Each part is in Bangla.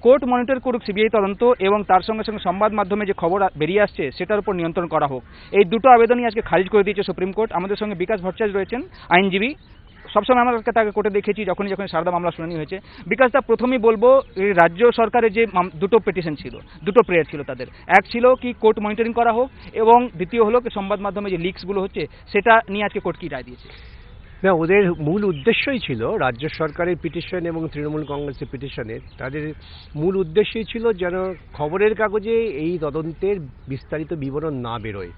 কোর্ট মনিটর করুক সিবিআই তদন্ত এবং তার সঙ্গে সঙ্গে সংবাদ মাধ্যমে যে খবর বেরিয়ে আসছে সেটার উপর নিয়ন্ত্রণ করা হোক, এই দুটো আবেদনই আজকে খারিজ করে দিয়েছে সুপ্রিম কোর্ট। আমাদের সঙ্গে বিকাশ ভট্টাচার্য রয়েছেন, আইনজীবী। সবসময় আমরা তাকে কোর্টে দেখেছি যখন সারদা মামলা শুনানি হয়েছে। বিকাশ দা, প্রথমেই বলবো রাজ্য সরকারের যে দুটো পিটিশন ছিল, দুটো প্রেয়ার ছিল তাদের। এক ছিল কি কোর্ট মনিটরিং করা হোক, এবং দ্বিতীয় হলো কি সংবাদ মাধ্যমে যে লিকসগুলো হচ্ছে সেটা নিয়ে আজকে কোর্ট কি রায় দিয়েছে। না, ওদের মূল উদ্দেশ্যই ছিল রাজ্য সরকারের পিটিশন এবং তৃণমূল কংগ্রেসের পিটিশনের, তাদের মূল উদ্দেশ্যই ছিল যেন খবরের কাগজে এই তদন্তের বিস্তারিত বিবরণ না বেরোয়।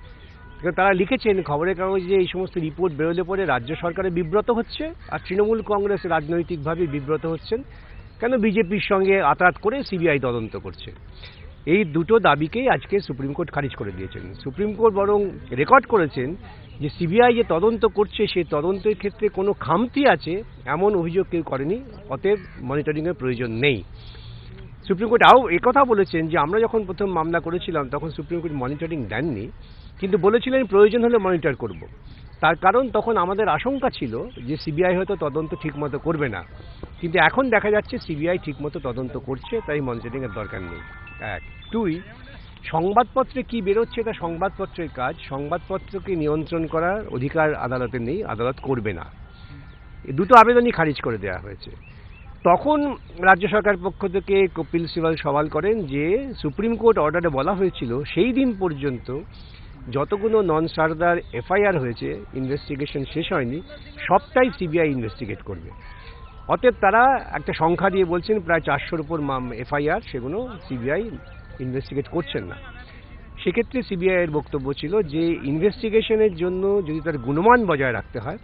তারা লিখেছেন খবরের কাগজে এই সমস্ত রিপোর্ট বেরোলে পরে রাজ্য সরকারের বিব্রত হচ্ছে, আর তৃণমূল কংগ্রেস রাজনৈতিকভাবে বিব্রত হচ্ছেন, কেন বিজেপির সঙ্গে আতাত করে সিবিআই তদন্ত করছে। এই দুটো দাবিকেই আজকে সুপ্রিম কোর্ট খারিজ করে দিয়েছেন। সুপ্রিম কোর্ট বরং রেকর্ড করেছেন যে সিবিআই যে তদন্ত করছে সেই তদন্তের ক্ষেত্রে কোনো খামতি আছে এমন অভিযোগ কেউ করেনি, অতএব মনিটরিংয়ের প্রয়োজন নেই। সুপ্রিম কোর্ট একথা বলেছেন যে আমরা যখন প্রথম মামলা করেছিলাম তখন সুপ্রিম কোর্ট মনিটরিং দেননি, কিন্তু বলেছিলেন প্রয়োজন হলে মনিটর করব। তার কারণ তখন আমাদের আশঙ্কা ছিল যে সিবিআই হয়তো তদন্ত ঠিকমতো করবে না, কিন্তু এখন দেখা যাচ্ছে সিবিআই ঠিকমতো তদন্ত করছে, তাই মনিটরিংয়ের দরকার নেই। এক। দুই, সংবাদপত্রে কি বেরোচ্ছে এটা সংবাদপত্রের কাজ, সংবাদপত্রকে নিয়ন্ত্রণ করার অধিকার আদালতের নেই, আদালত করবে না। এই দুটো আবেদনই খারিজ করে দেওয়া হয়েছে। তখন রাজ্য সরকার পক্ষ থেকে কপিল সিবাল সওয়াল করেন যে সুপ্রিম কোর্ট অর্ডারে বলা হয়েছিল সেই দিন পর্যন্ত যতগুলো নন সারদার এফআইআর হয়েছে, ইনভেস্টিগেশন শেষ হয়নি, সবটাই সিবিআই ইনভেস্টিগেট করবে। অতএব তারা একটা সংখ্যা দিয়ে বলছেন প্রায় 400-র উপর এফআইআর, সেগুলো সিবিআই ইনভেস্টিগেট করছেন না। সেক্ষেত্রে সিবিআইয়ের বক্তব্য ছিল যে ইনভেস্টিগেশনের জন্য যদি তার গুণমান বজায় রাখতে হয়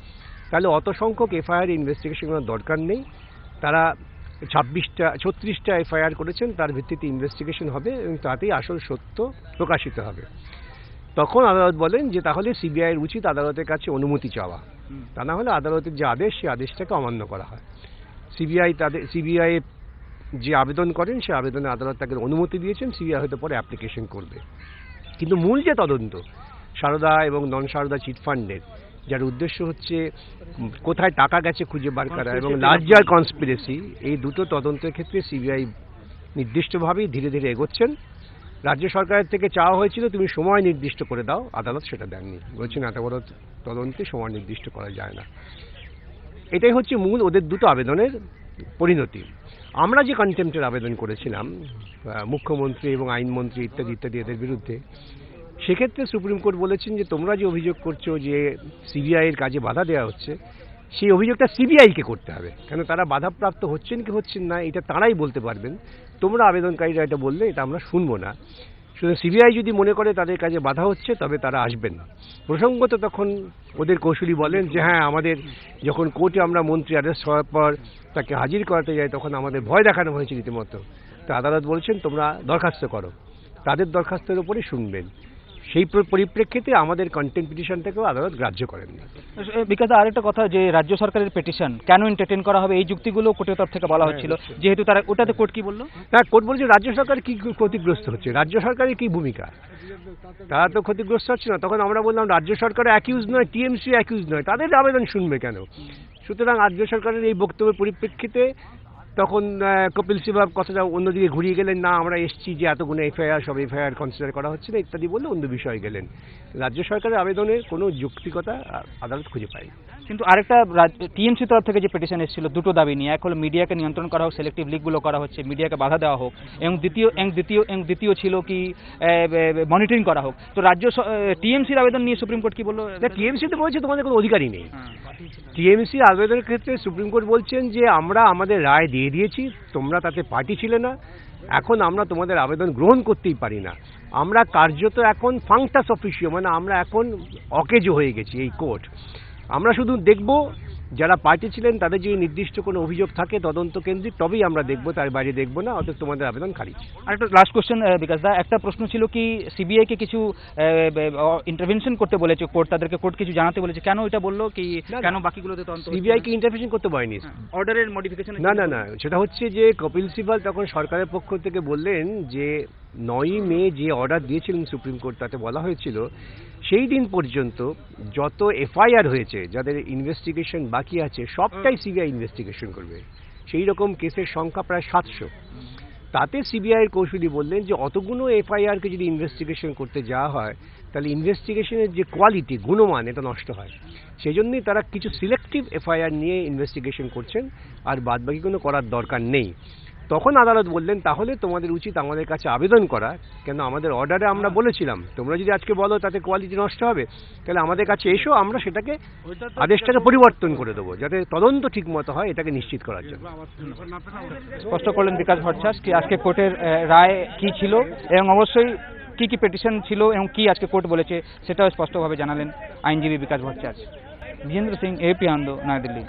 তাহলে অত সংখ্যক এফআইআর ইনভেস্টিগেশন করার দরকার নেই। তারা 36টা এফআইআর করেছেন, তার ভিত্তিতে ইনভেস্টিগেশন হবে এবং তাতেই আসল সত্য প্রকাশিত হবে। তখন আদালত বলেন যে তাহলে সিবিআইয়ের উচিত আদালতের কাছে অনুমতি চাওয়া, তা না হলে আদালতের যে আদেশ সেই আদেশটাকে অমান্য করা হয়। সিবিআই যে আবেদন করেন সে আবেদনে আদালত তাকে অনুমতি দিয়েছেন, সিবিআই হয়তো পরে অ্যাপ্লিকেশন করবে। কিন্তু মূল যে তদন্ত সারদা এবং নন সারদা চিটফান্ডের, যার উদ্দেশ্য হচ্ছে কোথায় টাকা গেছে খুঁজে বার করা এবং লার্জার কনস্পিরেসি, এই দুটো তদন্তের ক্ষেত্রে সিবিআই নির্দিষ্টভাবেই ধীরে ধীরে এগোচ্ছেন। রাজ্য সরকারের থেকে চাওয়া হয়েছিল তুমি সময় নির্দিষ্ট করে দাও, আদালত সেটা দেননি, বলছেন এত বড় তদন্তে সময় নির্দিষ্ট করা যায় না। এটাই হচ্ছে মূল ওদের দুটো আবেদনের পরিণতি। আমরা যে কন্টেম্পটের আবেদন করেছিলাম মুখ্যমন্ত্রী এবং আইনমন্ত্রী ইত্যাদি ইত্যাদি এদের বিরুদ্ধে, সেক্ষেত্রে সুপ্রিম কোর্ট বলেছেন যে তোমরা যে অভিযোগ করছো যে সিবিআইয়ের কাজে বাধা দেওয়া হচ্ছে, সেই অভিযোগটা সিবিআইকে করতে হবে, কেন তারা বাধাপ্রাপ্ত হচ্ছেন কি হচ্ছেন না এটা তারাই বলতে পারবেন। তোমরা আবেদনকারীরা এটা বললে এটা আমরা শুনবো না। শুধু সিবিআই যদি মনে করে তাদের কাজে বাধা হচ্ছে তবে তারা আসবেন। প্রসঙ্গত তখন ওদের কৌশলী বলেন যে হ্যাঁ, আমাদের যখন কোর্টে আমরা মন্ত্রী অ্যারেস্ট হওয়ার পর তাকে হাজির করাতে যাই তখন আমাদের ভয় দেখানো হয়েছে রীতিমতো। তো আদালত বলছেন তোমরা দরখাস্ত করো, তাদের দরখাস্তের উপরে শুনবেন। সেই পরিপ্রেক্ষিতে আমাদের কন্টেম্প পিটিশনটাকেও আদালত গ্রাহ্য করেন না। বিকাশ আরেকটা কথা, যে রাজ্য সরকারের পিটিশন কেন এন্টারটেইন করা হবে এই যুক্তিগুলো কোর্টের তরফ থেকে বলা হচ্ছিল, যেহেতু তারা ওটাতে কোর্ট কি বললো? হ্যাঁ, কোর্ট বলছে রাজ্য সরকার কি ক্ষতিগ্রস্ত হচ্ছে, রাজ্য সরকারের কি ভূমিকা, তারা তো ক্ষতিগ্রস্ত হচ্ছে না। তখন আমরা বললাম রাজ্য সরকার অ্যাকিউজ নয়, টিএমসি অ্যাকিউজ নয়, তাদের আবেদন শুনবে কেন? সুতরাং রাজ্য সরকারের এই বক্তব্যের পরিপ্রেক্ষিতে তখন কপিল সিবাল কথাটা অন্যদিকে ঘুরিয়ে গেলেন, না আমরা এসছি যে এতগুলো এফআইআর, সব এফআইআর কনসিডার করা হচ্ছে না ইত্যাদি বলে অন্য বিষয়ে গেলেন। রাজ্য সরকারের আবেদনের কোনো যৌক্তিকতা আদালত খুঁজে পায়নি। কিন্তু আরেকটা টিএমসি তরফ থেকে যে পিটিশন এসেছিল দুটো দাবি নিয়ে, এক হলো মিডিয়াকে নিয়ন্ত্রণ করা হোক, সিলেক্টিভ লিকগুলো করা হচ্ছে, মিডিয়াকে বাধা দেওয়া হোক, এবং দ্বিতীয় ছিল কি মনিটরিং করা হোক। তো টিএমসির আবেদন নিয়ে সুপ্রিম কোর্ট কি বললো? টিএমসি তো বলছে তোমাদের কোনো অধিকারই নেই। টিএমসি আবেদনের ক্ষেত্রে সুপ্রিম কোর্ট বলছেন যে আমরা আমাদের রায় দিয়ে দিয়েছি, তোমরা তাতে পার্টি ছিলে না, এখন আমরা তোমাদের আবেদন গ্রহণ করতেই পারি না। আমরা কার্যত এখন ফাংটাস অফিসিও, মানে আমরা এখন অকেজো হয়ে গেছি এই কোর্ট। আমরা শুধু দেখব যারা পার্টি ছিলেন তাদের যদি নির্দিষ্ট কোনো অভিযোগ থাকে তদন্ত কেন্দ্রিক, তবেই আমরা দেখব, তার বাইরে দেখব না। অর্থাৎ তোমাদের আবেদন খারিজ। আর একটা লাস্ট কোশ্চেন বিকাশ দা, একটা প্রশ্ন ছিল কি সিবিআইকে কিছু ইন্টারভেনশন করতে বলেছে কোর্ট, তাদেরকে কোর্ট কিছু জানাতে বলেছে, কেন এটা বললো কি, কেন বাকিগুলোতে তদন্ত? সিবিআইকে ইন্টারভেনশন করতে বলেনি, অর্ডারের মডিফিকেশন। না, সেটা হচ্ছে যে কপিল সিবাল তখন সরকারের পক্ষ থেকে বললেন যে 9ই মে যে অর্ডার দিয়েছিলেন সুপ্রিম কোর্ট, তাতে বলা হয়েছিল সেই দিন পর্যন্ত যত এফআইআর হয়েছে, যাদের ইনভেস্টিগেশন বাকি আছে, সবটাই সিবিআই ইনভেস্টিগেশন করবে। সেই রকম কেসের সংখ্যা প্রায় 700। তাতে সিবিআইয়ের কৌশলী বললেন যে অতগুলো এফআইআরকে যদি ইনভেস্টিগেশন করতে যাওয়া হয় তাহলে ইনভেস্টিগেশনের যে কোয়ালিটি গুণমান এটা নষ্ট হয়, সেই জন্যই তারা কিছু সিলেক্টিভ এফআইআর নিয়ে ইনভেস্টিগেশন করছেন, আর বাদবাকি কোনো করার দরকার নেই। তখন আদালত বললেন তাহলে তোমাদের উচিত আমাদের কাছে আবেদন করা, কেন আমাদের অর্ডারে আমরা বলেছিলাম তোমরা যদি আজকে বলো তাতে কোয়ালিটি নষ্ট হবে, তাহলে আমাদের কাছে এসো, আমরা সেটাকে আদেশটাকে পরিবর্তন করে দেবো যাতে তদন্ত ঠিক মতো হয়, এটাকে নিশ্চিত করার জন্য। স্পষ্ট করলেন বিকাশ ভট্টাচার্য কি আজকে কোর্টের রায় কি ছিল এবং অবশ্যই কি কি পিটিশন ছিল এবং কি আজকে কোর্ট বলেছে সেটাও স্পষ্টভাবে জানালেন আইনজীবী বিকাশ ভট্টাচার্য। বিজেন্দ্র সিং, এপি আনন্দ, নয়াদিল্লি।